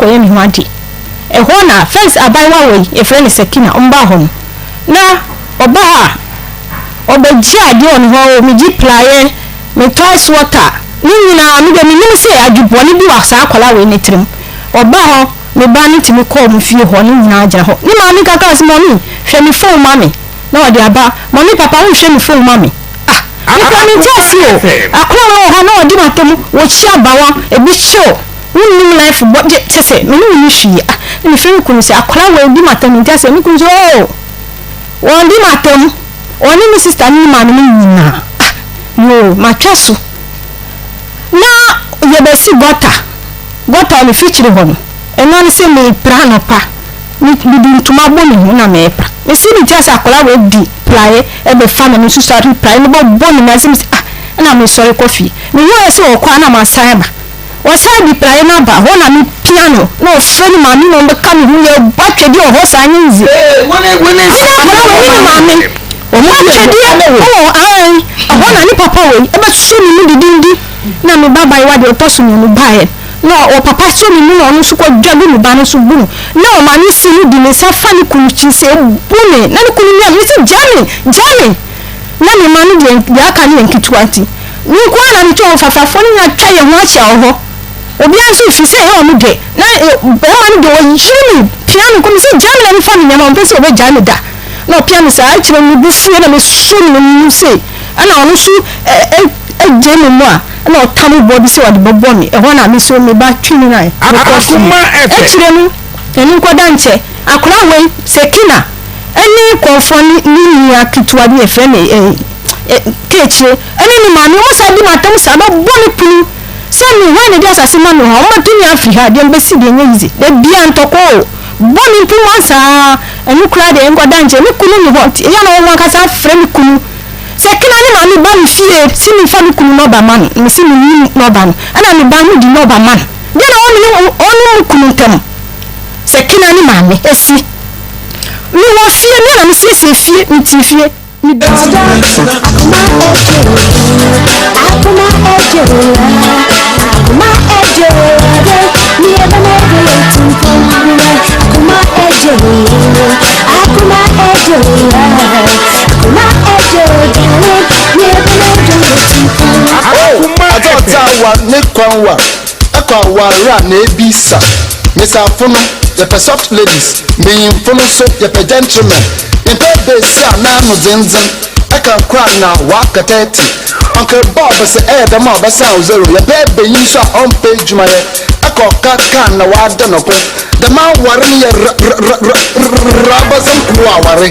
koye mi hwadi e hona first abaiwa we e friend Sekina omba hom na oba obeji ade on ho mi ji playe me twice water ni nyina mi de mi nim se adwuboni bi wa sa akola we ne trim oba ho me ba ni timi ko mu fie ho ni nyina agya ho ni ma mi kaka as money hwe mi phone mami na odi aba money papa wo hwe mi phone mami nka mi jasi o akola wo ha na odi matem wo chi abawa ebi chill wunnim life but chese me ni hwi ni firi kunu se akola wo odi matem jasi mi kunjo won di matem oni mi sister ni ma ni nyina yo matwaso na ye be si gota mi fichiri hono eno ni se me prano pa mi di ntuma boni na me pra me si ni jasa akola we di playe e be fa me so start playe no boni ma si na me sorry coffee me wo se o kwa na ma saiba o sai di playe na ba ho na mi piano no friend ma mi no be ka mi hu ye batwedi o ho sa nyizi wone ma mi o mo twedi o ai abona ni papa we e be so ni didindi na me baba iwa de otoso ni no bae no o papa so ni no no so ko dwagu ni ba no so bunu na o ma ni si ni di ni sa fa ni kunu chi se bune na ni kunu ni se jami na ni ma ni de ya ka ni nkituati ni kwa na ni to fafa fo ni atwa ye ho acha ho obi an so fi se he o mu de na be ma ni de o yiri piano ko mi se jami na ni fa ni nyama o pese o be jami da na piano sa a chire mi bu fu na me so ni se ana onu su je mi mo a na o tamu body se wadi bobo mi e hona mi so me ba twini na Akoma efe chire mi eni nkoda nche akura we Sekina eni konfoni ni akitwa bi efe me kechire eni ni ma mi mo sa di matam sa ba boni punu se mi wa ne dia asase ma no ho ma tuni afi ha de mbesi de nyizi de bia ntoko boni punu ansa eni kura de nkoda nche mi kunu ni ho ya na wo kasa frame kunu Sekina ni mami ba mi fie si mi fa mi kunu no ba man mi si mi no ba ana mi ba mi di no ba man de na onu kunu tem Sekina ni mami esi mi wo fie mi na mi si fie mi ti fie mi da Akwa ra na ebisa Mr. Fono the soft ladies me fono so the gentlemen in be sia na no zenzen aka kwa na waka 30 Uncle Bob say the mo ba sound zero the baby yin so on page my aka ka na wa da no ko the man ware ye rabazan kuwa ware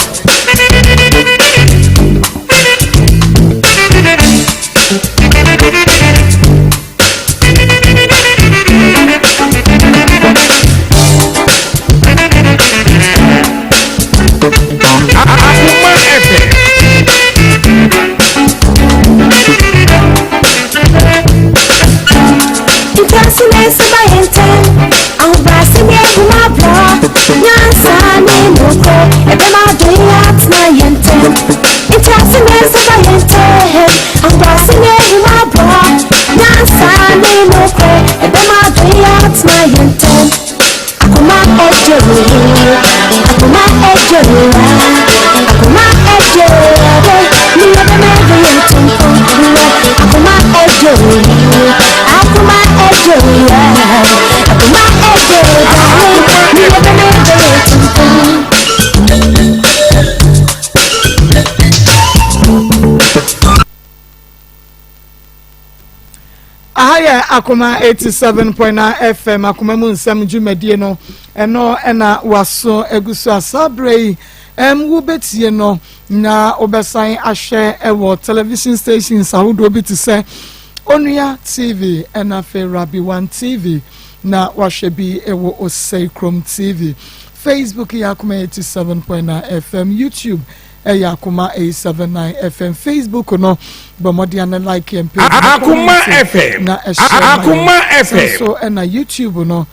Akoma 87.9 FM Akoma mu nsam dwumadie no eno na waso egusu asabrei wo betie no na obesan ahwe ewo television stations ahodo bi te se Onua TV na Rabi One TV na wahwe bi ewo Osei Chrome TV Facebook Akoma 87.9 FM YouTube Akoma 879 FM Facebook no bomodi an like and page Akoma FM na Akoma FM so na YouTube no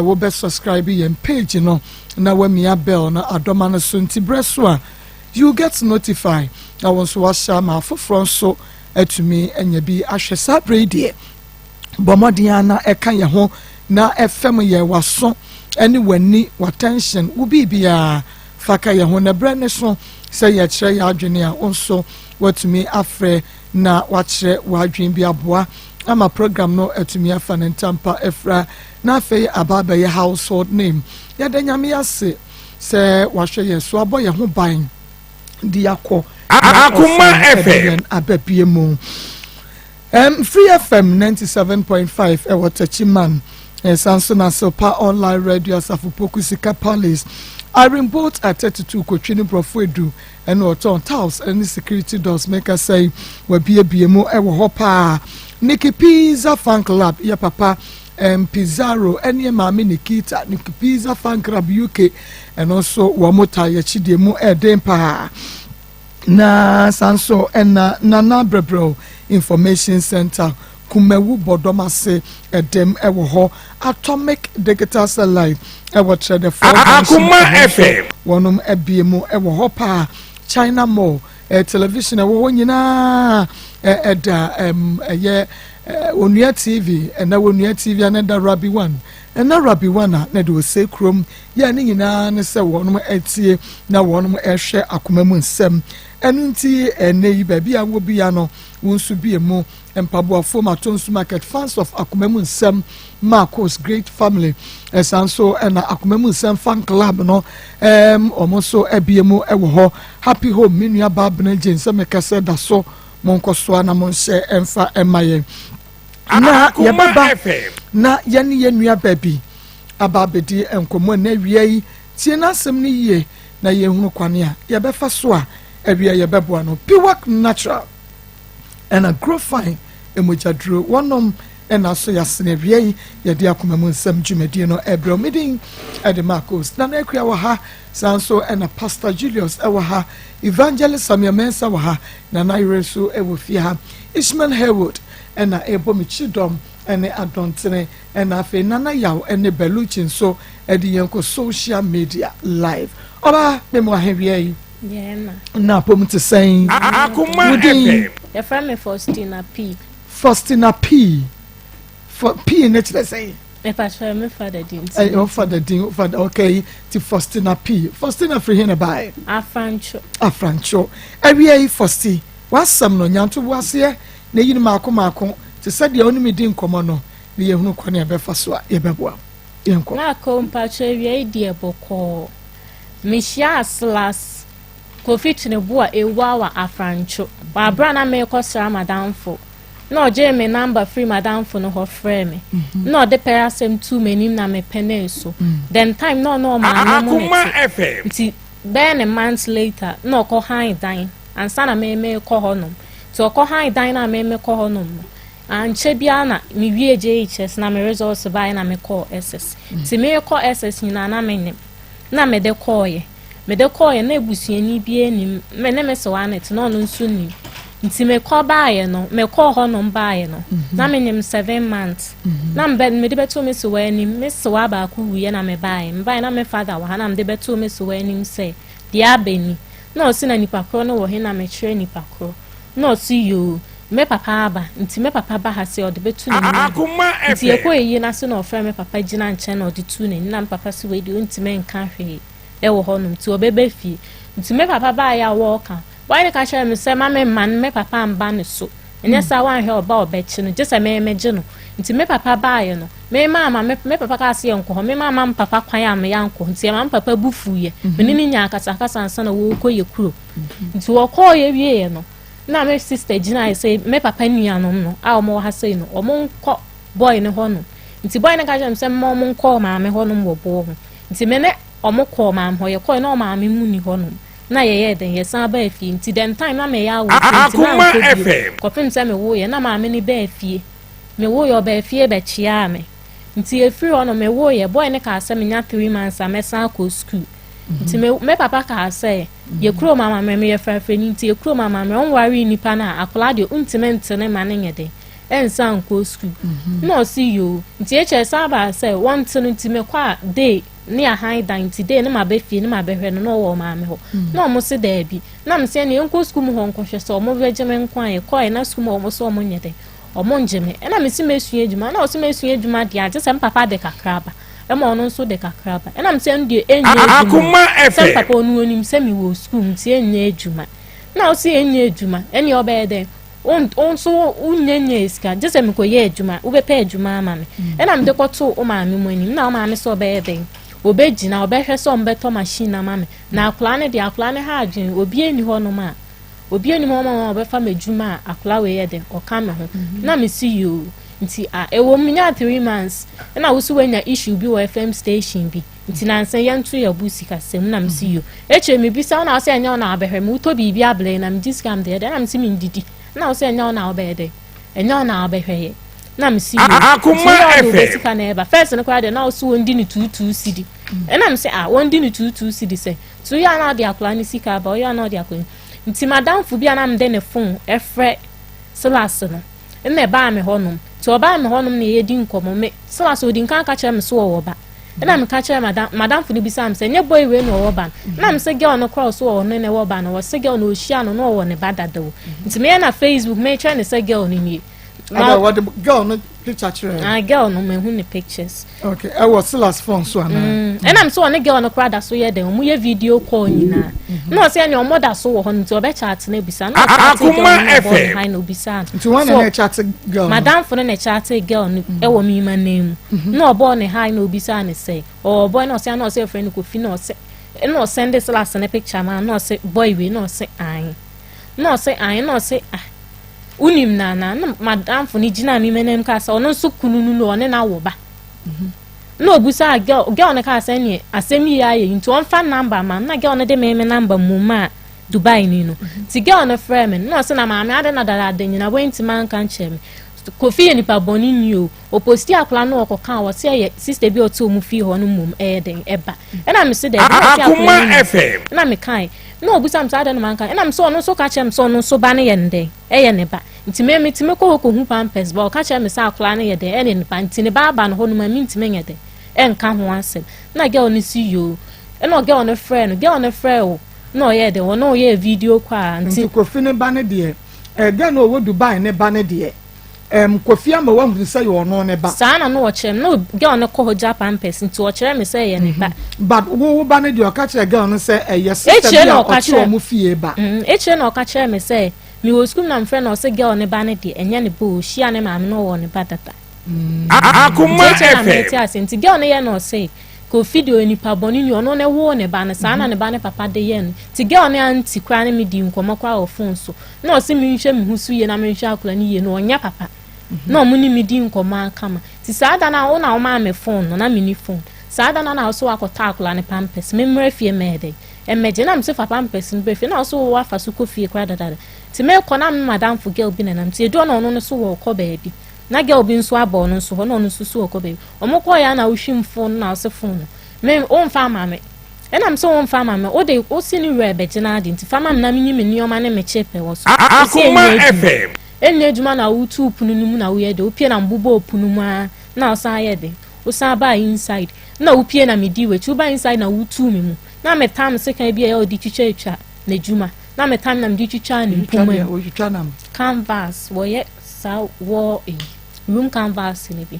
wo be subscribe yen page no na we mia bell na adoma no so nti breso a you get notified na won so washa ma foforo so atumi enya bi ahwe sabre die bomodi an na eka ye ho na FM ye waso ene wani watension wo bibia faka ye ho na brane so say ye kire ya adwene a onso watumi afre na wachire wadwen bi aboa ama program no atumi afa ne ntampa efra na afei ababa ye household name ya danyame ase se wahwe ye so aboye ho ban di yakọ Akoma FM ababie mu Free FM 97.5 Watachiman Sansona Sopa Online Radio Safupoku Sika Palace Iron Boat at 32 Kochini Profedu and Oton Taos and security doors make us say we be a BMO ever hopper Nikki Pizza Fan Club ya papa Pizarro and your mami Nikita Nikki Pizza Fan Club UK and also Wamota Yachidemo Edempa na sanso ena nana brebro information center kumewu bodomase edem ewo ho atomic digital satellite ewo trade for Akoma FM wonum ebiemu ewo ho pa China Mall television ewo nyina eda ye onua TV na onua TV another Rabi One na Rabi One na do say krom ya ni nyina ne se wonum etie na wonum ehwe akoma mu nsem enunti ene baby awo bia no wonsu bia mu empaboafo matonsu market fans of akoma mu nsem Maa Akos great family esanso na akoma mu nsem fan club no omoso ebia mu ewo ho happy home minua babna jense mekase da so monkoso na monse emfa emaye na yebaba na yani yenua baby ababedi enkomo na wiei tie na asem ni ye na yehunu kwane a yebefa so a ewia yebebo no Piwak natural and a grow fine emojadro wonom and also yasene wiei yede akoma mu nsem dwumadi no ebro midin ede Maa Akos na ekua wa ha sanso and a Pastor Julius ewa ha evangelist Samuel Mensa wa ha na naireso ewo fi ha Ishmael Haywood and a ebo michidom ene adontene ena afi nana yaw ene beluchin so edi yenko social media live oba memo ahwie Yeah, na pom te saying Akoma FM your friend Faustina P. Faustina P. For P in it let's say Me pastor me father din. your father din father okay to Faustina P. Faustina free here by Afrancho ahwie Fausti wasam no nyanto wase na yin maako te said the only din komo no na yehunu kwane abefa so a yebeboa yenko Na kompa chwe die boko. Mishia slas Kofi ne bua ewa Afrancho. Babra na me kosra madamfo. No je me number free madamfo no ho frɛ me. No de perasem too many na me pene so. Then time no ma Akoma FM nti ben a month later no ko han dan ansa na me ko honom. So ko han dan na me ko honom. Anche bia na me wie JHS na me results by na me call SS. Ti me call SS nyina na me nim. Na me de call ye. Me de call ye na ebusuani bi enim. Me ne me so anet no no nsu nim. Nti me call baaye no, me call honom baaye no. Na me nim 7 months. Na me de beto me so anim, me so aba ku wiye na me baaye. Me baaye na me father wa na me de beto me so anim say, dia beni. Na o si na nipa kro no wo he na me kire nipa kro. Na o si you me papa aba nti me papa ba ha se o de betu ne Akoma nti FM ekoyi na se na ofra me papa gina nche na o de tu ne na papa se we de nti me nka hwe e wo honum nti obebe fi nti me papa ba ya wo ka why ne ka sha me se ma me man me papa amba ne so enya sa wan hwe oba obechi no just me meje no nti me papa ba ye no me mama me papa ka se enko me mama papa kwan ya me yanko nti mama papa bufu ye me ni nya akasa akasa ansa na wo koye kuro nti wo koye wie ye no na me sister Gina I say me papa nuanom no a omo ha say no omo nko boy ne ho no nti boy ne ka jam say mo nko ma me ho no wo bo ho nti me ne omo ko ma ho ye ko no ma me mu ni ho no na ye den ye san ba afie nti den time na me ya wo nti Akoma FM ko pim say me wo ye na ma me ni ba afie me wo ye ba afie be chia me nti e free ho no me wo ye boy ne ka say me nya 3 months a me san ko school nti me papa ka say ye kuro mama me ye frafre ni nti ye kuro mama me on wari nipa na akola de untement ne ma ne nyede ensa nko school no see you nti e che saba say want no nti me kwa day ne a high dan nti day ne ma be fie ne ma be hwe no wo ma me ho no mo se da bi na me se ne nko school mu ho nko hwe so mo veje me nko aye ko na school mo so mo nyede omonjeme na me si mesua adwuma na o si mesua adwuma de age sem papa de kakraba ma ono nso de kakraba na me se ndie enye Akoma sem FM papa onu onim se me wo school nti enye adwuma na o si enye adwuma ene obede on so unyenye iska je se me koye adwuma wo be pa adwuma ama me na me de koto o ma me monim na o ma me so obede obegina obehwe so mbeto machine na ma me na akula ne de akula ne ha adwen obi eni ho no ma obi eni mo ma obefa madwuma akula we ye de oka me ho na me see you nti ewo minya 3 months na wo so wanya issue bi wo FM station bi nti na nsen yantu ya busi kasem na me see you eche me bisa na ase enya na abehwe me to bi able na me discam de na me see me ndidi na ose enya na obede enya na abehwe na me see you Akoma FM ka na eba first no kwa de na so wondi ni 22 cd na me say wondi ni 22 cd say so ya na de akula ni sika ba ya na de akula nti madam fu bia na me de ne phone efre Silas no na ba me honum ti oba me honum na ye di nkomo me Silas odi nkan ka kire me so wo ba na me ka kire madam fu ni bi sam say nye boy we no wo ba na me say girl no cross wo no ne wo ba no wo say girl no ohia no no wo ne badada wo nti me na Facebook me try ne say girl ni ni what the girl no picture chere girl no me hu ne pictures okay I was last phone so ana and I'm so on girl no crowd so ye dem mu ye video call nyina no say any omoda so wo ho nti obe chat na bisa na Akoma FM hi no bisa nti one na chat girl madam for na chat girl no e wo mi ma name no obo ne hi no bisa ne say o boy no say friend ko fi no say no send this last na picture man no say boy we no say no say unim na madam for ni gina mi menem ka sa ono so kununu no one na wo ba no obusa girl na ka sa ni asemi ya ye nti on fa number man na girl na de me number mu ma Dubai ni no ti girl na frame no se na ma me ade na dara de nyina wenti man kan chem kofi ni pa boni ni o posti akla no okoka wo se ye sister bi oto mu fi ho no mum den eba na me se de Akoma FM na me kai no obusa am sa ade no man kan na me so no so ka chem so no so ba ne ye ndem eye ne ba nti me ko hu pampers ba o ka chem sa akla ne ye de ene ne ba nti ne ba no ho no ma mi nti me nye de enka ho asem na girl ni see you no girl no friend o no ye de no ye video kwa nti kofi ne ba ne de girl no wo Dubai ne ba ne de kofi ama wa hu say yo no ne ba sana no chem no girl no ko ho Japan person nti o chere me say ye ne ba but wo ba ne de o ka chere girl no say yes sister bi o chere mo fie ba chere no ka chere me say mi wo school na friend no say girl ne ba ne de enye ne bo hia ne ma me no wo ne ba data Akoma FM nti girl ne ye no say ko video ni pa boni ni ono ne wo ne ba ne sana ne ba ne papa de ye no ti girl ne anti kwa ne mi di nkomo kwa o phone so na o se mi hwe mi husu ye na mi hwe akula ni ye no onya papa na o mu ni mi di nkomo aka ma ti sada na o na o ma me phone no na mi ni phone sada na o so akota akula ne pampers me mre fie me de emeje na me se fa pampers no be fie na o so wa fa so ko fie kwa dada ti me ko na madam for girl bi na nam ti edo na ono no so wo ko baabi na girl bi nso abo no nso ho no nso so ko be omukọ ya na ohwim phone na ose phone me on fa ma me ena me so on fa ma me o de o si ni we be gina de nti fa ma na menyi me nioma ne me chepe wo so Akoma FM enye adwuma na wutu punu mu na wo ye de o pie na mbubo opunu mu a na o sa ye de o sa ba inside na o pie na me di we chu ba inside na wutu me mu na me tam se kan bia ya o di twitwa etwa na adwuma na me tam na me di twitwa ne mpuma o twitwa na canvas wo ye sa wo room canvas ni bi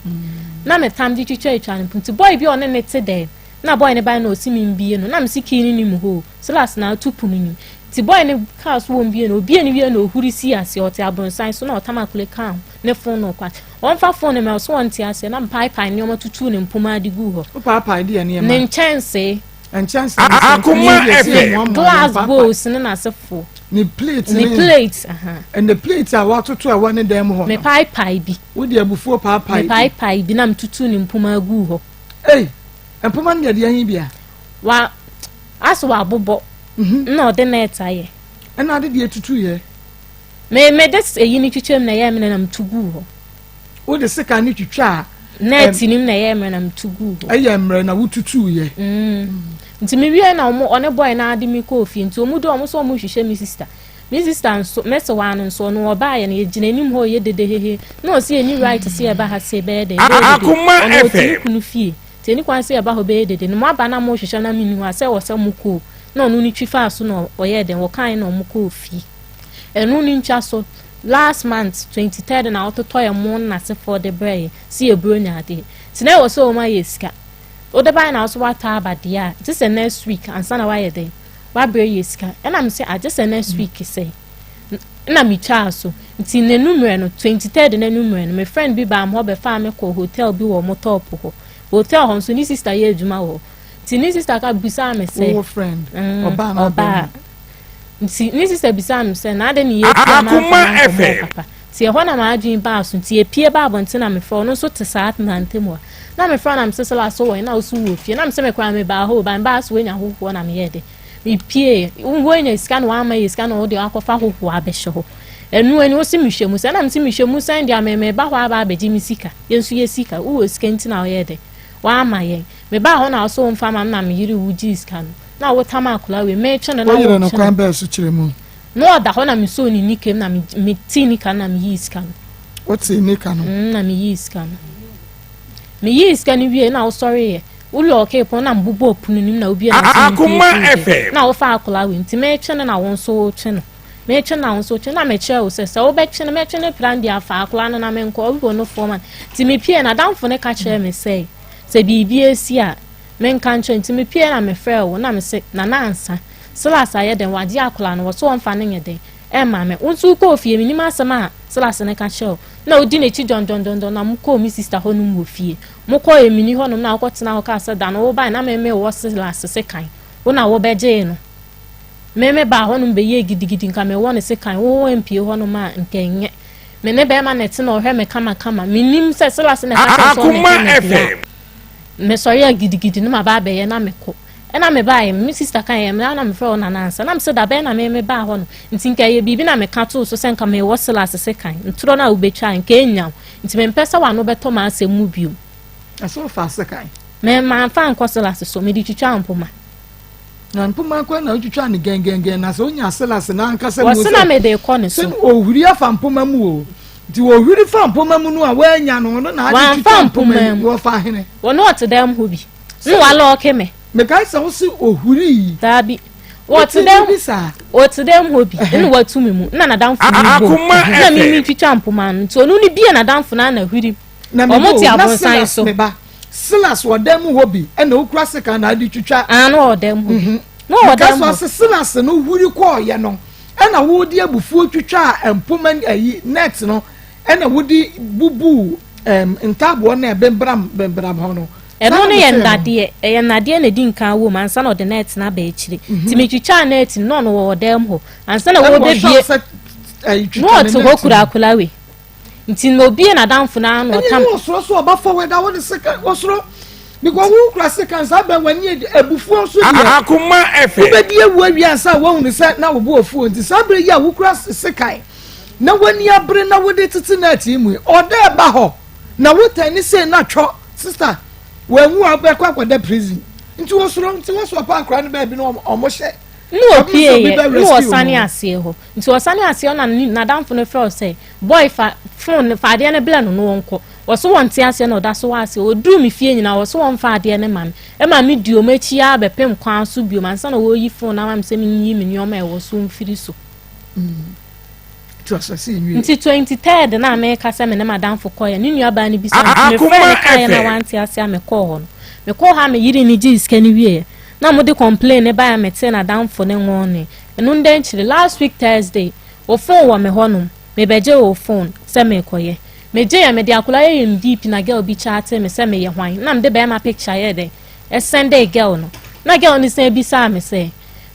na me tam di twitwa etwa ne mpum boy bi one ne te de na boy ne ba na osi mi mbie no na me sikini ni mu ho Silas na tupu ni ti boy ne cars wo mbie no obi eni wie na ohuri si ase o te abronsan so na otama kule kan ne phone no kwa on fa phone me so on ti ase na pipe ni o matutu ne mpuma adigu ho o pipe di ene ma ne chance Akoma FM glass bowls ne na sefo ni plate and the plate are what to a one dem ho me pipe bi wo de abufuo pipe bi na mtutu ne mpuma agu ho mpuma ne de yan bia wa aso wa bobo na ode na etaye na ade de tutu ye me des eyi ni twitwem na ye me na mtugu ho wo de sika ni twitwa na tinim na ye me na mtugu ho aye mre na wo tutu ye nti me wie na one boy na ade mi ko ofie nti omu do omu so omu hwehwe mi sister nso mese wa no nso no oba ye na yegina nim ho ye dede hehe na o si eni right se ye ba ha se be de Akoma FM kunu fie ti eni kwan se ye ba ho be dede no mo aba na mo hwehwe na mi ni ho ase wo se mu ko na onu ni twifa so no o ye de wo kan na omu ko ofie enu ni ntwa so last month 23rd na ototo ye mo na se for the bray see a bronya ade tena wo so ma yeska o de bai na so wata abade a just next week ansa na wa ye den wa bray yeska and am say I just next week say na mi cha so nti ne numere no 23rd na numere no my friend bi ba am ho be fa me ko hotel bi wo mo top ho hotel ho so ni sister ye adwuma ho ti ni sister ka bisa me say wo friend oba na oba nti ni sister bisa me say na de ni ye Akoma FM ti e ho na ma adwin ba so ti e pie ba abonte na me fo no so te saat na ntemu na me friend am say sala so we na osu wo fie na me say me kwa me ba ho ba so we nya ho na me ye de mi pie wo nya scan wa ma ye scan o de akofa ho abehye ho enu eni osi mihwemu say na me si mihwemu say dia me ba ho aba abeji mi sika yensu ye sika wo sika nti na o ye de wa ma ye me ba ho na so mfa mam na me yiri wuji scan na wo tama akula we me twe na wo yire no kwan ba su kiremu no da ho na me so ni nikem na me ti ni kan na me yi scan what say ni kan na me yi scan wie na wo sorry ye ulo okay po na mbubo opunu nim na obi na Akoma FM na wo fa akula we nti me twe na wo so twe no me twe na wo so twe na me che wo se wo be twe na me twe ne plan dia fa akula na me nko obi no foreman ti me pie na damfo ne ka che me say se bibi esi a men kan twe nti me pie na me frɛ wo na me se na ansa selasa ye den wade akula no wo so mfa ne nye den e ma me unsu ko fie minim asema selasa ne ka che na odi ne chi don na mu ko mi sister ho no mu fie mu ko emini ho no na akotena ho ka se da no wo ba na me wo selasa se kan wo na wo beje no me ba ho no be ye gidigidi nka me wo ne se kan wo empie ho no ma nkenye me ne be ma net na ohwe me kama minim se selasa ne ka che so Akoma me sorry gidigidi no ma ba be ye na me ko na me ba ye mi sister kan ye na me fro na nansa na me se da be na me ba ho no nti nka ye bibi na me ka to so se nka me wo selasa se kan ntro na wo betwa nka enyam nti me mpesa wa no beto ma asem mu biu aso fa se kan me ma fa nko selasa so me di twitwa mpoma na mpoma kwa na twitwa ne gengengen na so nya selasa na nka se mu so na me de ko ne so ohuri afa mpoma mu o di ohuri fa mpoma mu no a wa nya no na adi twitwa mpoma mu wo fa hene wo no ot dem ho bi no wa lo ke me ka se wo si ohuri dabi what them hobi enu watu mu na damfo mu na mi twitwa mpoma nto no ni bia na damfo na hwiri omo ti abonsan so silas wodem hobi ena okura seka na adi twitwa no wodem hobi no wodem so silas no hwiri ko ye no ena wodi abufuo twitwa mpoma ayi net no ena wodi bubu ntabo na bembram ho no eno ne ye ndade na di nkan wo mansa na the net na ba echiri ti metwitwa net no no wo dem ho ansa na wo be bie no to go kura we nti no bie na damfo na no tam so ba forward da wo de seka osoro because wo kura seka sa ba wani abufuo so dia Akoma FM be die wo awia sa wo hu se na wo bo ofuo nti sa bre ya wo kura seka na wani abre na wo de titi na ti mu oda ba ho na wo tani se na twa sister when you are back with the prison into what's wrong to what's up and baby no almost no pie no sani ase ho nti osani ase na damfo no feel say boy fa phone fa de na bla no wonko woso wonte ase na oda so ase odu mi fie nyina woso won fa de ne mam e ma mi duo machi a bepem kwan so bio man sa na wo yi phone na mam se mi yi mi nyoma e woso mfiri so nti 23rd na America se me na madam for koye ni nua ba ni bi se me friend kan na wanti ase a me call ho me call ha me yiri ni ji scan wie na mo de complain ne ba me te na dam for ne ngone enu ndan chiri last week Thursday o phone wa me honum me beje o phone se me koye me je ya me de akula ye mdp na girl bi chat me se me ye hwan na me de ba ma picture ye de e send a girl no na girl ni se bi sa me se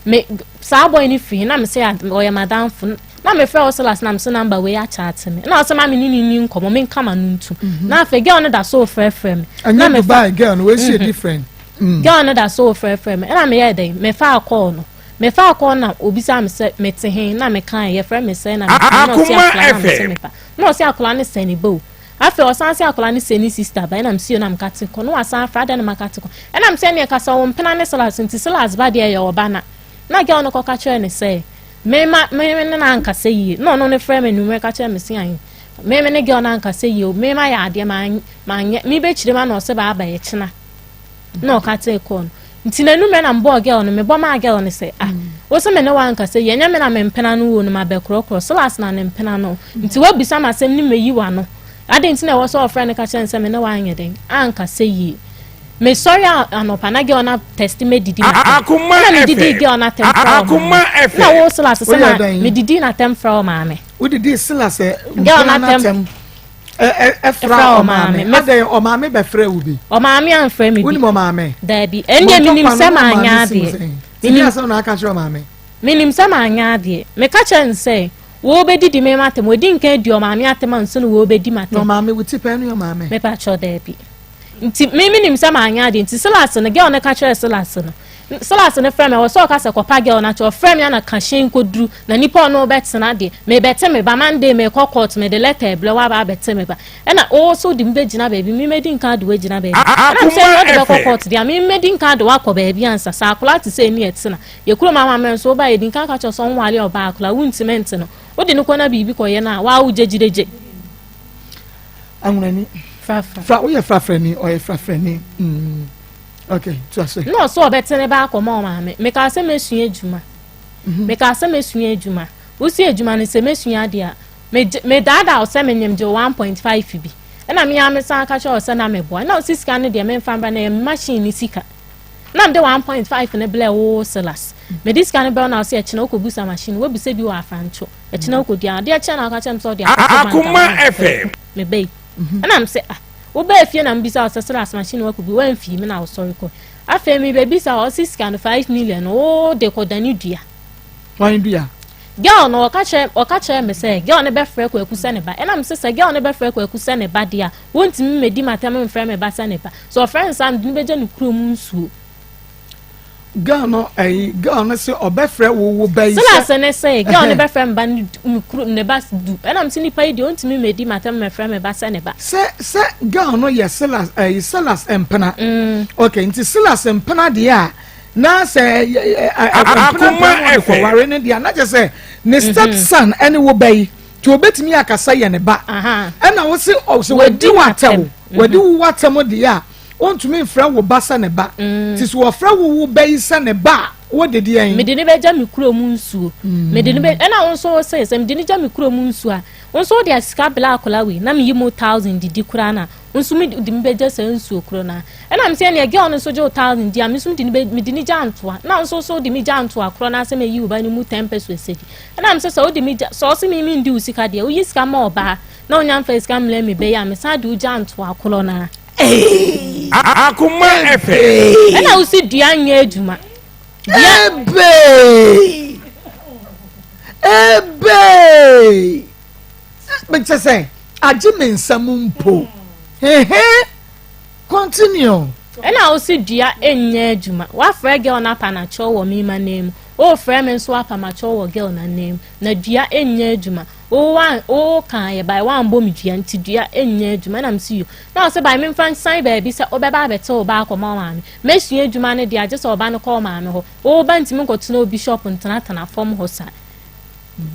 me sa boy ni free na me se o ye madam for na me frɛ oselas na me se number we ya chat me na o se ma me ni nkomo me nka ma nuntu na afa girl no da so frɛ me na me buy girl no we see different girl no da so frɛ me na me ye dey me fa call no na obisa me se me te hen na me kan ye frɛ me se na me no si akla na me se me pa no si akla ne se ni bo afa o san si akla ne se ni sister ba na me si o na me kate ko no asan fra da na me kate ko na me se ne ka sa wo mpena ne selas nti selas ba de ye oba na girl no ko ka kyerɛ ne se me na anka say yi no ne frame nu me ka che me se an me ne girl na anka say yi o me ma ya ade ma me be chire ma na o se ba aba ye china no ka te ko nti na nu me na mbo girl no me bo ma girl ne say Woso me ne wanka se ye nyame na me mpena no wo no ma be krokro Silas na ne mpena no nti wabisa ma sem ni meyi wa no ade nti na wo so ofre ne ka chen se me ne wanye den anka se yi me sorry anopa na ge ona test me didi Akoma na me didi ge ona tem Akoma na wo Silas se na me didi na tem fra ma me wo didi Silas ge ona tem fra o maame ade o maame be fra wo bi o maame an fra me bi woni mo maame da bi enye minim se ma anya de minim se na aka kire maame minim se ma anya de me ka chen se wo be didi me matem wo di nka di o maame atem an so no wo be di matem no maame wo ti pe no maame me pa cho da bi nti me minim se ma anya de nti Silas no ge ona ka kire Silas no Silas ne frame wo so ka se kopa ge ona cho frame na ka hyen koduru na nipa no betena de me bete me ba mande me court me de letter ble wa ba bete me ba e na o so di mbe gina ba bi me medin card we gina ba bi na se no de court de me medin card wa ko ba bi ansa sa akula ti se ni etena ye kuro mama men so ba ye din ka cho so nwale oba akula wuntimenti no o de no ko na bibi ko ye na wa wo jejireje anwani fra o ye frafrani o ye frafrani okay to say no so obetene ba akoma ma me ka se mesua ejuma me ka se mesua ejuma usi ejuma ne se mesua de a me dada o se menyem je 1.5 bi na me ya me san ka cho se na me boy na o sika ne de me mfamba na machine ni sika na me de 1.5 ne ble wo Silas me dis kan be na o se e china okobusa machine wo bi se bi wo afrancho e china okodi a de china ka chem so de Akoma FM me be na me se wo ba fie na mbisa o Silas machine wo kubi wan fi me na o sorry ko afa mi be bisa o 6.5 million o de ko dani dua wan dua girl no o ka che me say girl ne be frɛ ko akusa ne ba na me say girl ne be frɛ ko akusa ne ba dia wontimi medi matam me frɛ me ba sa ne ba so friends am ni be je ne kurom nsuo girl no say obefre wo bai Silas ne say girl ne be frɛ me ba ne ba du na me say nipa yi de wontimi medi matam me frɛ me ba sa ne ba say girl no yes Silas empana okay nti Silas empana dia na say Akoma for ware ne dia na je say ne stepson any wo bai ti obetimi akasa ye ne ba na wo say wadi watem wadi watem dia on to me friend wo basa ne ba tis wo friend wo bai sa ne ba wo de de yin me de ne be ja me kuro mu nsuo me de ne be na won so say me de ne ja me kuro mu nsuo a won so de aska black kola we na me yi mo 1000 didi kura na won so me de me be ja sa nsuo kuro na na me say ne ge on so jo 1000 dia me so de ne be me de ne ja antoa na won so de me ja antoa kuro na say me yi wo ba ni mu 10 pesos sedi na me say so de me so so me ndi usika de wo yi sika ma oba na onya fa sika mle me be ya me sa de u ja antoa kuro na Akoma FM na usi dua nya ejuma ebe but say ajimen samumpo continue na usi dua enya ejuma wa fra girl na panacho wo mi ma name o fra me so apamacho wo girl na name na dua enya ejuma o kan ye by one bom dua nti dua enya ejuma na msi you na say by me fan sign baby say obeba bete o ba akoma ma me mesua ejuma ne dia je say oba no call ma me ho o ba ntimi nkotuna bishop ntana form ho sa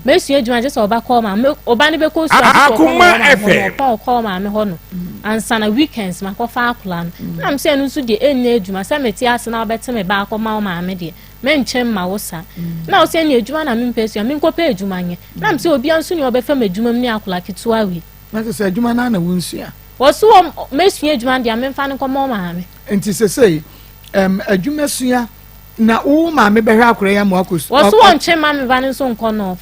mesua ejuma je say oba call ma me oba ne be ko so Akoma FM call ma me ho no ansa na weekends ma ko fa akula no na mse enu so de enya ejuma say meti ase na obete me ba akoma ma me de menchem ma wosa na o se ni ejuma na me mpesua me nkopa ejuma nye na mse obi anso ni obefa me ejuma ni akula kitwa we na se ejuma na wonsua wo so mesua ejuma de amemfa ne komo ma me enti se ejuma sua na wo ma me behwe akora ya Maa Akos wo so wonche ma me ba ne so nko no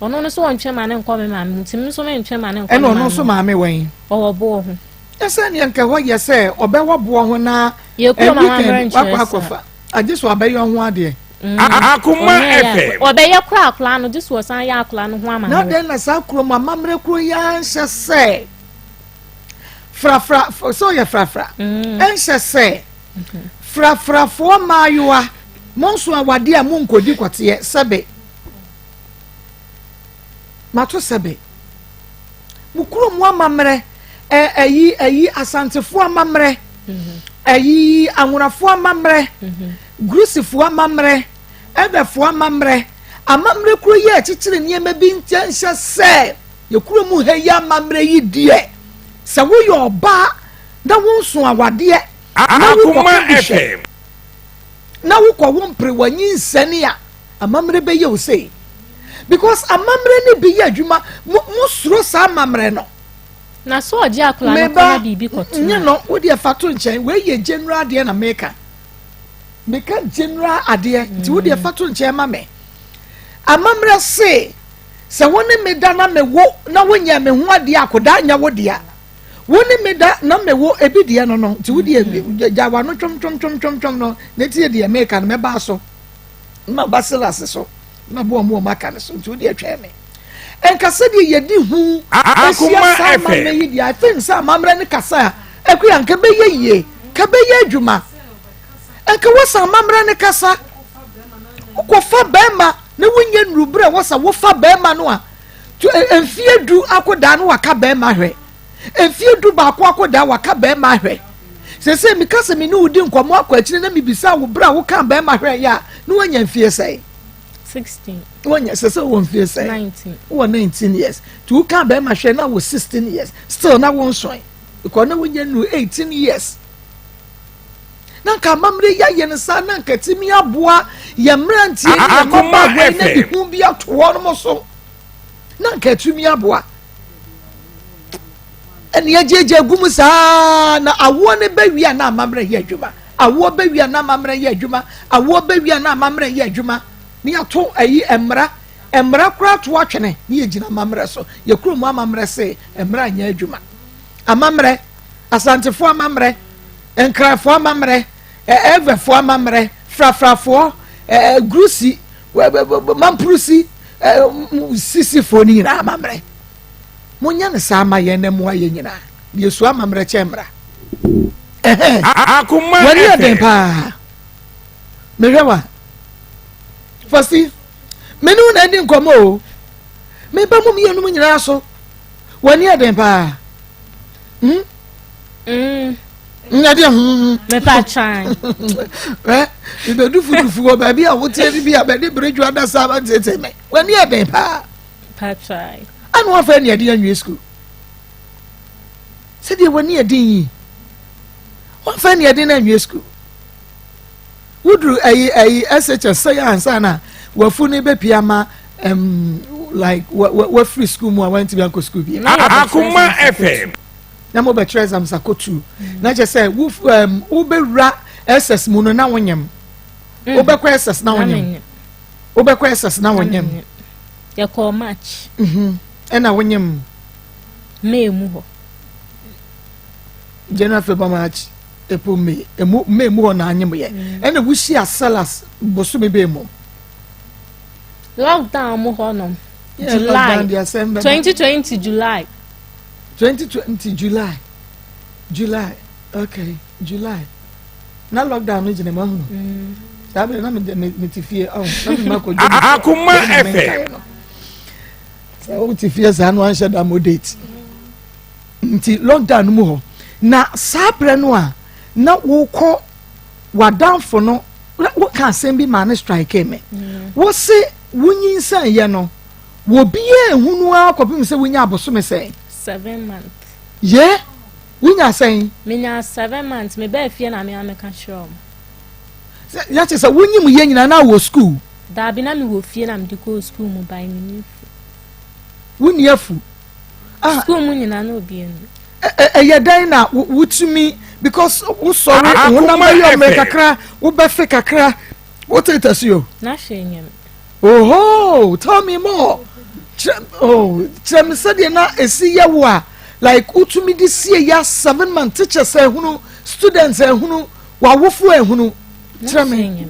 ono no so wonche ma ne nko me ma me ntim so me nche ma ne nko eno no so ma me wen o bo ho ese ni nka ho ye se obewo bo ho na ye ko ma ma nche akwa ajiso abayo ho ade Akoma FM obeye kura akula no this was an ya akula no ho ama na den na sa kuro mama mre kuro ya nse se fra so ye fra ense se fra fo mayoa monso awade a monkodi kwate sebe mato sebe mukuro mu amamre ayi asantefo amamre ayi anwurafo amamre grusifo amamre ebefo amamre kuro ye chichire niema bi ntenhye se ye kuro mu heyi amamre yi die se wo ye oba na wonso awade Akoma FM na wo kwa wompre wanyi nsani a amamre be ye o say because amamre ne bi ye adwuma mo suro sa amamre no na so oje akula no kwa bibi koto nye no wo de fato nchen we ye general de na meka general ade ti wo de fato nchen ma me amamre say se woni me da na me wo na wonya me ho ade akoda nya wo dia woni me da na me wo ebi dia no ti wo de jawa no twom no na ti de meka na me ba so ma basilas so na bo mo maka ne so ti wo de atwa me enkase de yedi hu Akoma FM I think sa mamre ne kasa ekuya nka be ye ka be ye adwuma enka wasa mamre ne kasa ukofa bema ne wonye nrubre wasa wofa bema no a enfie du akoda no waka bema hwe enfie du ba akoda waka bema hwe sese mi kasa mi ne udi nkomo akwachire na mi bisa wo bra wo kan bema hwe ya ne wanya enfie sei 16 wanya sese wo enfie sei 19 wo 19 years tu kan bema hwe na wo 16 years still na wo nsoy because na wanya nu 18 years nanka mamre ya yensa nanka timi aboa ye mrantie ye mama we na bi hu bi atowo no so nanka timi aboa eni ajeje gum sa na awo ne bawia na mamre ye adwuma awo bawia na mamre ye adwuma awo bawia na mamre ye adwuma ni ato ayi emra kura to atwene ni yegina mamre so ye kuro mu mamre se emra nya adwuma amamre asantefo amamre enkrafo amamre everfo amamre frafrafo grusi mamprusi sisifo ni na amamre munya ne sama ye ne mo aye nyina yesu amamre chemra Akoma wani eden pa merewa fasi menu na edi nkomo o me ba mum ye no nyina so wani eden pa Nyade me pa try ibe dufu o ba bia wo tie bia be de breju ada sa ba tete me wani eden pa try anu afa ne ade anwie school se de wani eden yi won fa ne ade na anwie school wudru ayi SHS science ana wafu ne be piama like what free school mo went to be school bi Akoma FM na mo be trezam sakotu na je say wo be ra SS mu no na wonyam wo be kwa SS na wonyam wo be kwa SS na wonyam ya ko match na wonyam me mu ho January February March April May mu ho na anyem ye na wo shi asalas bosu me be mu lockdown mu ho no July 2020 July okay July na lockdown no jine ma hu sabe na me tifie na me ma ko Akoma FM so tifie za no ansha da modate nti lockdown mu ho na sabre no a na wo ko wadanfo no wo kan sembi ma ne strike me wo se wunyin san ye no wo bie hunu akopim se wunya abosome se 7 months ye wunya san menya 7 months me be fie na me ameka show ya che se wunyim ye nyina na wo school da bi na me wo fie na me de ko school mu by me ni wunyafu school mu nyina na obi enu ye dan na wutumi because wo sorry wo na ma yo me kakra wo be fe kakra wo tetasio na hwenyem oh tell me more chem said na esi ye wo a like utumi this year ya 7 months teachers ehunu students ehunu wa wofu ehunu treme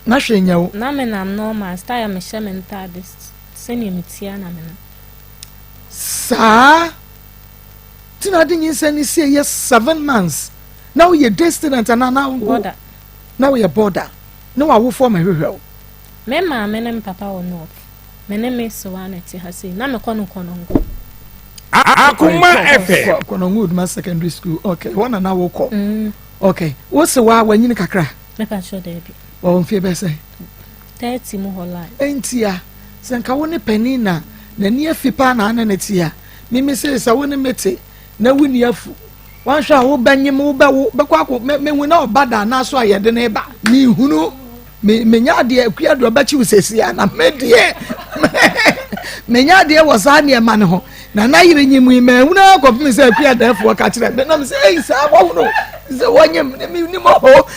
na hwenya wo na me na normal style me hye me ntade seni metia na me na sa tina din yin seni see ye 7 months now you student and now border now you border no wa wofu ma hwehwe me ma me ne papa wo no me ne me so wa na ti ha sei na me kono ngo Akoma FM kono good ma secondary school okay one na wo ko okay wo se wa wanyini kakra me pa sure dey bi o mfie be say 30 mu hola entia se nka wo ne penina na ni afipa na na netia mimi se sa wo ne mete na wuni afu wan hwa wo banyem wo be kwa ko me hu na obada na so ayede na ba mi hunu menya de akua do ba chi usesia na me de menya de wo sa ne ma ne ho na na yire nyimu ma huna ko pim se akua da fo ka kire me na me se ei sa wo no se wonyem ni mo ho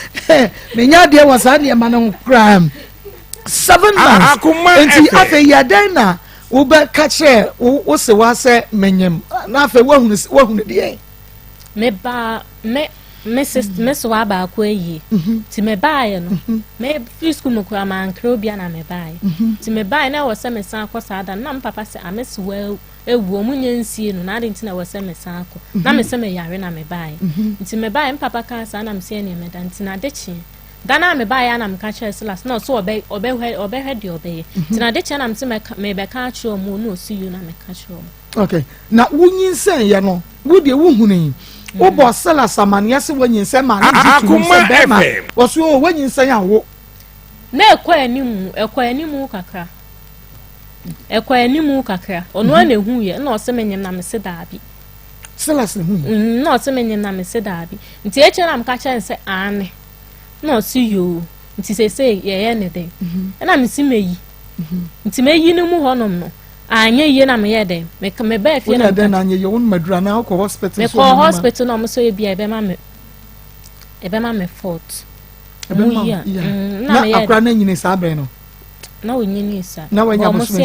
menya de wo sa ne ma ne ho kram 7 months enti afa ya den na wo ba ka kire wo se wa se menyem na afa wo hunu de me so aba ko yi ti me bae no me free school mo kwa man krobia na me bae ti me bae na wo se me san akọ sada na papa se amesi wa ewu mu nyansie no na de ntina wo se me san akọ na me se me yare na me bae ti me bae papa kan sa na me se ne me dan ntina de chi dana me bae na me ka chere silas na so obe hedi obe ntina de chi na me be ka chere mo no see you na me ka chere okay na wunyin sen ye no wo de wo hunu wo bo sala samania se wanyin se ma na jitu se be ma wo so wanyin se ya wo na ekwa animu kakra ono na hu ye na o se menyem na me se daabi sala se hu na o se menyem na me se daabi nti eche na me ka chen se ane na o si yo nti se ye ne den na me si meyi nti meyi ni mu honom no anye ye na me ye den me ba fie na den anye ye won madura na ko hospital me ko hospital na mo so e bia e be ma me fort mu ya na me akra na nyine sa aben no na onyini sa na wanya mo so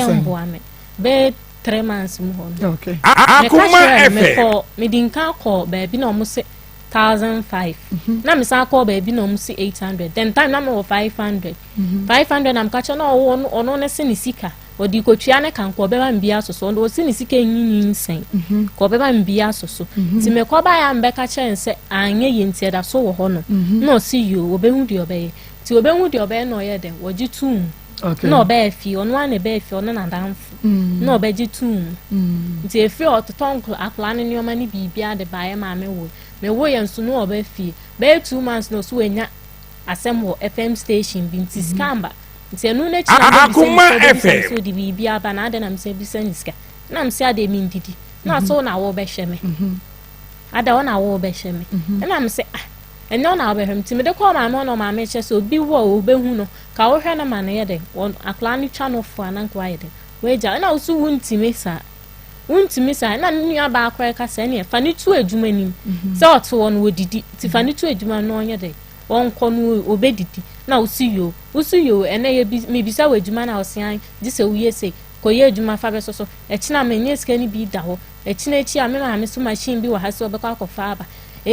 be 3 months mu ho okay Akoma me ko me dinka ko ba bi na mo se 1,500 na me sa ko ba bi na mo se 800 then time na me 500 na me ka cho na ono ne se ni sika odi ko twa ne kan ko be ba mbia soso ndo si ni sika nyinyi nsen ko be ba mbia soso ti me ko ba ya mbe ka chen se anye ye ntie da so wo ho no no si yo obehu di obe ti obehu di obe no ye de wo jitum no be fi ono ane be fi ono na danfu no be jitum ti e fi ototon akla ne nyoma ni bibia de ba ye ma me wo ye nso no obe fi be 2 months no so enya asem wo FM station bi nti skamba nti enu na chi na Akoma FM so di bibia ba na de na mse bi saniska na mse ade mi ndidi na so na wo be hweme ada wo na wo be hweme na mse eno na wo be hweme ti me de ko ma no ma me che so obi wo obehu no ka wo hwe na ma na ye de won akla ni twa no fo anan kwa ye de we ja na usu wuntimi sa na nua ba akwa ka sa ne fa ni tu adwuma nim se oto won wo didi ti fa ni tu adwuma no onye de won ko no obedidi na usu yo ene ye bi me bisa wadwuma na osian dise wuye se ko ye adwuma fa be so ekina menye sika ni bi da ho ekina echi a me ma me so machine bi wa ha se obekọ akọfa aba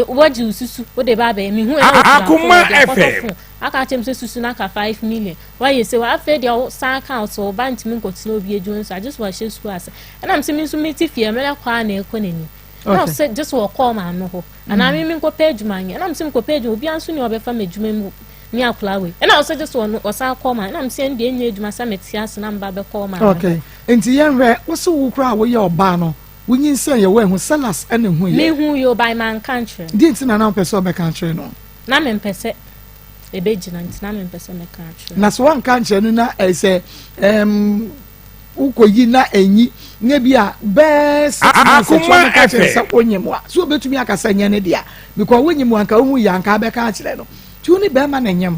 woji ususu wo de ba ba mi hu Akoma FM aka chem se susu na ka 5 million why you say wa afa de san account so ba ntimi nkotino obi edwun so I just wa she school as and am se mi so mi ti fie me kwa na ekonani now say just wo call ma no ho ana mi nko page man and am se nko page obi anso ni obefa madwuma mu ni akula we and I also just one osa call man and am se ndie nya edwuma sa metias na mba be call man okay enti yenwe wo so wo kura wo ye oba no wunyin say ye we hu salas ene hu ye me hu yo by man country di ntina na person be country no na me pese ebe jina ntina me pese me country na so wan country no na say ukoyi na enyi ne bia best Akoma FM sa onyemwa so betumi akasa nya ne dia because wonyemwa anka hu ya anka be ka kire no ti oni be ma na nyem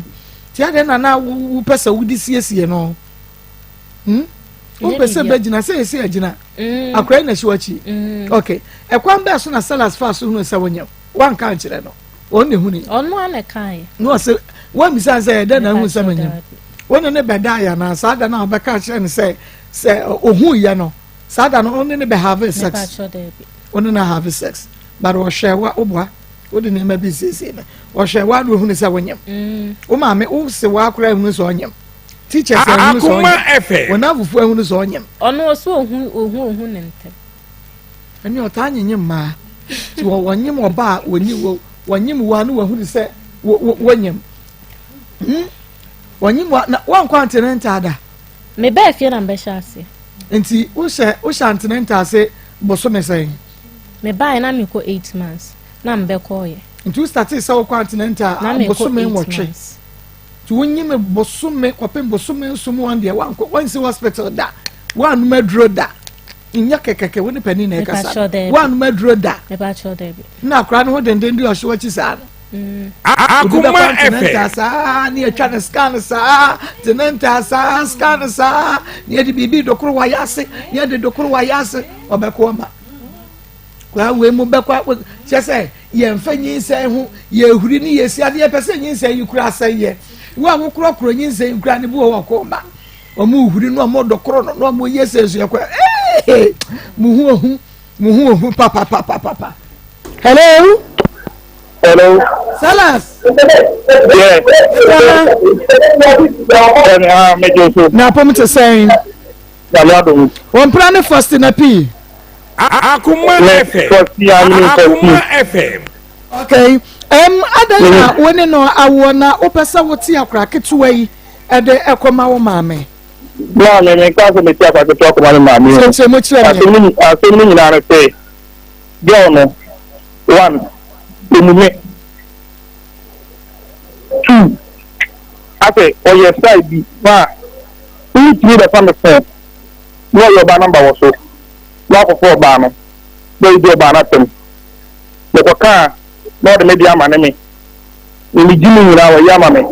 ti ade na wo pesa wo disiesie no wo pesa be jina say agina akrai na shiwachi okay ekwan be so na sellers fast hu sa wonyem wan ka kire no oni hu ni onu ane kai no say wan mi say ade na hu sa manyem wona ne be da ya na sa da na be ka kire ne say ohu ya no sada no only be have sex only na have sex but o share wa obwa o de na be sese na o share wa do hu ne sa wonyam o ma me o se wa akura hu so onyam teacher say hu so onyam wona afufu hu so onyam ono so ohu ne ntem ani o ta anyem ma ti wo wonyam oba wonyam wa no hu se wonyam wonyam wa na wan continental da me ba fie na mbesha ase enti o continental se bosome say me ba na me ko 8 months na mbe ko ye enti o start say o continental bosome nwotwe ti wonyi me bosome kopem bosome nsumu wan de wan se hospital da wan madro da nya kekeke woni pani na ekasa wan madro da me ba cho da bi na akra no denden di ohwe chi sa no Akoma FM. Sa ni atwa ne scan sa tenenta sa scan sa ni de bibi dokoro wa yase ni de dokoro wa yase obeko ma kwa we mu bekwa chese ye mfa nyinse ho ye huri ni ye si ade pese nyinse yikura aseye wo akokoro koro nyinse yikura ne bu wo ko ma omu huri no mo dokoro no mo yese so yakwa muhu papa hello Salas. Yeah. Na pom te saying. One plan first in a P. Akoma FM. Okay. Adana when no awona opesa woti akra ketuwa yi e de Akoma wo maame. No, me ka so me ti akra ketuwa ko maame. Se mo kire me. Asemi nyina na say. Girl no. One. Two. I say, oh yes, I be. Ma, who threw the family phone? No, your number was so. Walk for banner. They do banner them. The car, not the media man, me. In the gym in our Yamame.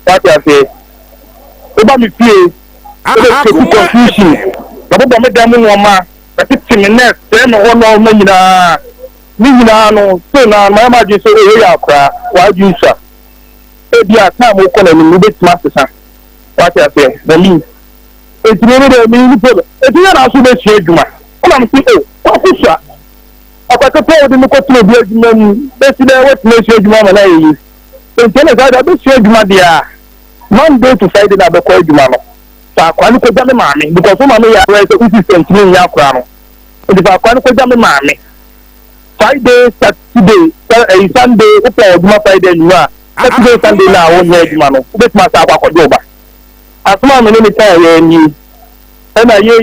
What I say? About me, fear. Confusion. The me them woman. But it's in the next. Then one more minute. Nina no so na my imagine so we akra why you sir e dia time o kono ni be tmasa what I say the mean e tino de me ni polo e dia na so be sie adwuma o na me say what is sir akaka po de me ko tino bi adwuma ni be si na what me sie adwuma ma na yi e tino ga da be sie adwuma dia Monday to Friday na be ko adwuma no sa akwa ni ko ja me maame because o ma me ya right so it is continue ya akra no o de akwa ni ko ja me maame Friday, Saturday, Sunday, Opa Friday, you are. Saturday, Sunday now, one year, man. This must have a job. As long as you tell you, and I you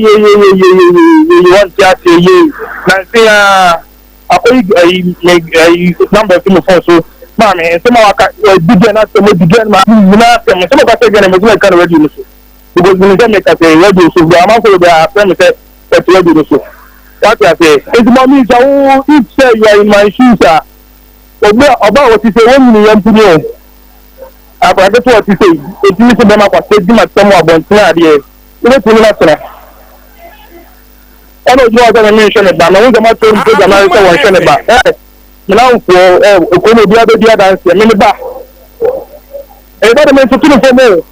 want to say, Nancy, I number of people so, Mammy, some of begin at some begin, some of us again, and I can't ready. Because when you make us a radio, so the amount of their friends that radio so. What I say, it's mommy, so if say you are in my shoes, about what you say, 1 million to me. I forget what you say. If you listen to them, I was taking my summer about 2 years. Let's do that. I don't know what I mentioned about. I want to make sure that I mention about. Now, for Akoma, the other dance, a minute back. Everybody meant to kill for more.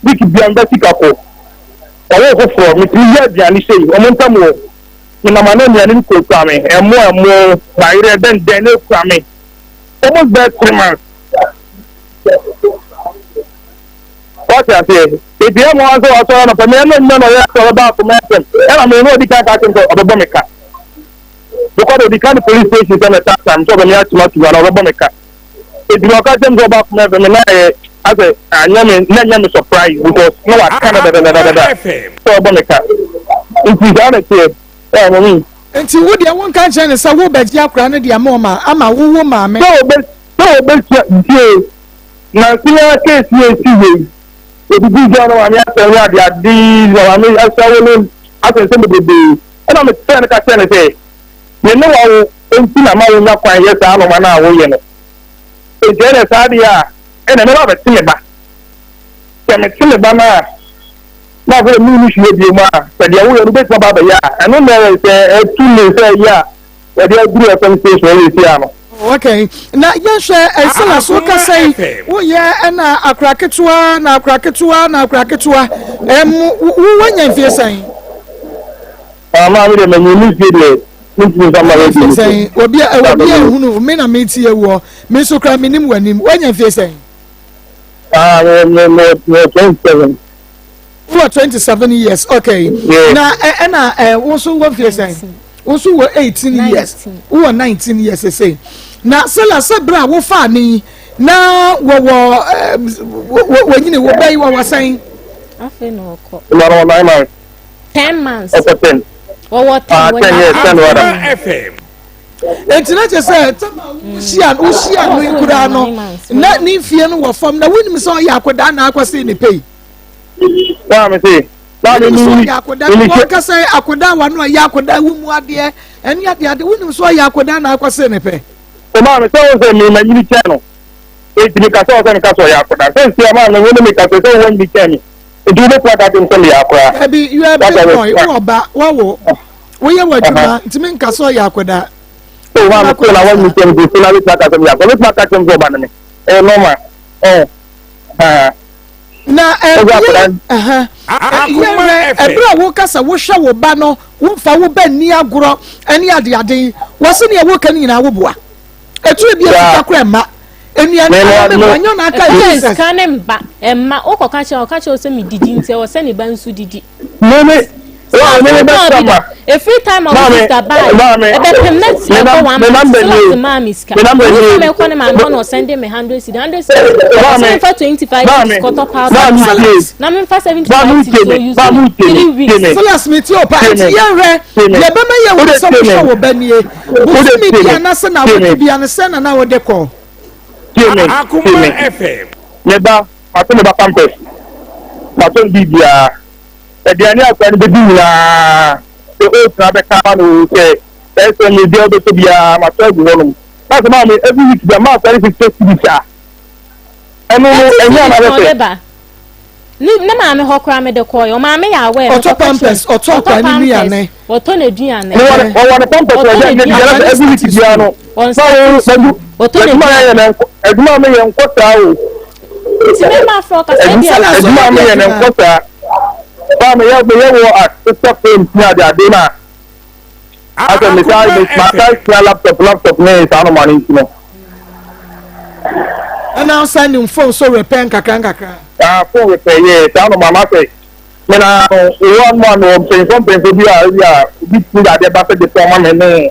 We could be under Chicago. I go for me 3 years and say omonta mo ni mama na ni ani ko kwa me emo ba ire den e kwa me almost that 3 months what I say if you want to na me no ya so about to me and me no di ka ka tin ko obomeka because the kind of police station is at that time so me ati ma tu na obomeka e di ka tin go about me na I say, I'm surprised because no one Canada. So, Bonica, if you got it here, I mean, and you would have one country and so bet ya granted your mama, I'm a woman. So, bet you, now, see, case here, see, if you do John, I'm not telling you, I mean, I saw I can send the day, and I'm a friend, I can say, you know, I'm not quite yet, I'm not it's just idea. And another thing back. Can it kill a banner? Now, we need to be more, but the other bit about the year. And then there is a 2 years, yeah, where they agree a conversation. Okay, now, yes, I still as well say, oh, yeah, and a cracketua, now cracketua, when you're saying, I'm not really a new video. Saying, will be a who may not meet you, Miss O'Cramin, when you're saying. 27. For 27 years, okay. Yeah. Now, and also what you're saying. Also, were 18 years. Who are 19 years, they say. Now, Sella Sabra, what funny. Now, what when you know what I was saying? I feel no. 9 months. 10 months. Or 10. Or what? 10 years, 10 FM. And tonight I said, she and Ushia no Kurano, not need fear no from the wind saw Yakodana was in the pay. Now, me see. Now, Yakoda, say Akoda, one Yakoda, whom what dear, and yet the other wind saw Yakodana was in the pay. o ma me say me na nyini channel e ti ka so so ka so ya akoda say si ma na woni me ka so so woni channel e du be kwa ka tin so ya akoda abi you are big boy wo ba wo ye waduma ntimi nka so ya akoda o ma me ko na woni channel so na be ka so ya akoda ma ka channel so ba na me e normal na ebra wo kasa wo hwe wo ba no wo fa wo ba ni agoro ani ade ade wo se ne wo kan nyina wo boa etu bi afita kra ma enua na me wanyo na aka Jesus kanem ba emma o koka che o se mi didi nte o se ne ba nsu didi every time I was sister buy ebe permit me go one month mommy ska me ko na my mom send me 100 100 for 25 quarter pound na me for 75 so use 3 weeks so last me ti o pa ti ye re ye be me ye wo so wo ba nie wo se mi bia na se na wo bia na se na wo de ko Akoma FM neba ato me ba campus ato bibia ediani akwa ni bedu na e o tra be ka no se so ni de odo to bia ma to gu wonu that's ma me every week be ma 36 weeks enu enya na be ni na ma me hokra me de koyo ma me ya we oto pampers oto kwa ni mi ane oto na duane o wa pampers o je de every week bia no oto na duane eduma me ye nkota o ti me ma fro ka se bia eduma me ye nkota ba me ya wo at stop phone na de adena aka me sai laptop ne sa no mani no ana sending phone so repair kakra phone repair ye sa no mama say me na one no pension bia bi da de ba se de form me ne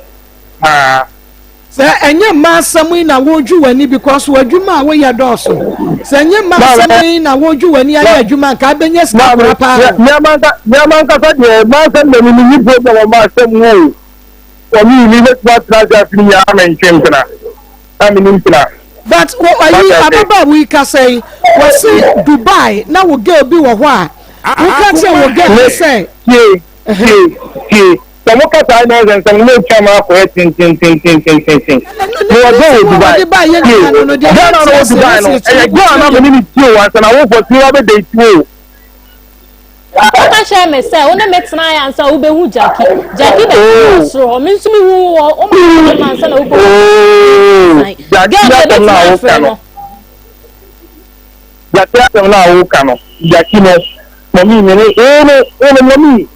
se enye ma samu na woju wani because wadwuma we ya doso se enye ma samu na woju wani ya adwuma ka benye ska pa nyama ka fa de ma se me ni problem ma samu o mi ni let ma traja fini ya men chemtena ami ni mpina but what are you ababa we ka say we see Dubai na wo girl bi wo ho a we ka say wo girl say Como que tá nós então não chama for tin. No Dubai. No Dubai no. E go na me ni tio wa na wo for tio be dey tio. Aka share me say o na metna ya nsa wo be hu Jackie be so me nsumi hu o ma na nsa na wo. Jackie na wo kano. Jackie na wo kano. Jackie no. Mami me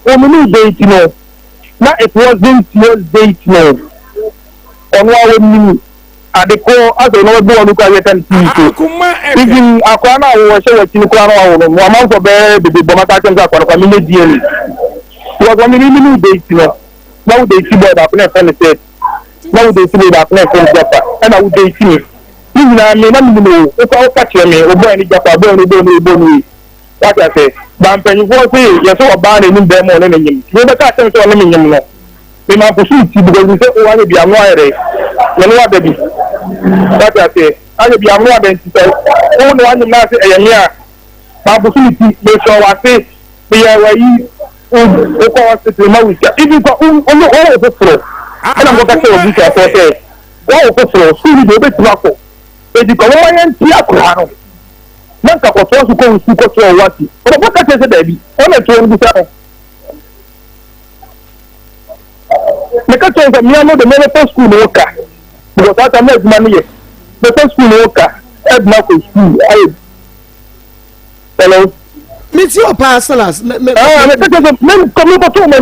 mami dey tio. Na it wasn't your date no on wa ni adeko aso no do onu ka yetan ti even akwa na wo se we tin ko na wo no mo ma so be be mata kem sa kwa mi di ni wo ko mi ni date no na wo date boy da na friend say na wo date boy da na friend japa na wo date ni na me na mi no ko ka che me o boy ni japa boy ni do ni what I say ban penny for say yes o ba na ni be mo na nyim we be ka ten so na nyim no me ma pusu ti because we say o wa bi anwa ere me no wa be bi what I say ani bi anwa be ti say o no anyim na say eya mia ma pusu ti me so wa say me ya wa yi o ko wa say ma wi even ko o o fro ana mo ka say o bi ka so say o fro su ni be ti wa ko e di ko wa yan ti akura no nanka ko so su ko so wati o ba ka se da bi o na to ndu sa me ka to mi amo de me to school no ka because ata me ma ni ye me to school no ka e ma ko school ai hello me ti o pa salas me ka to me ko me to me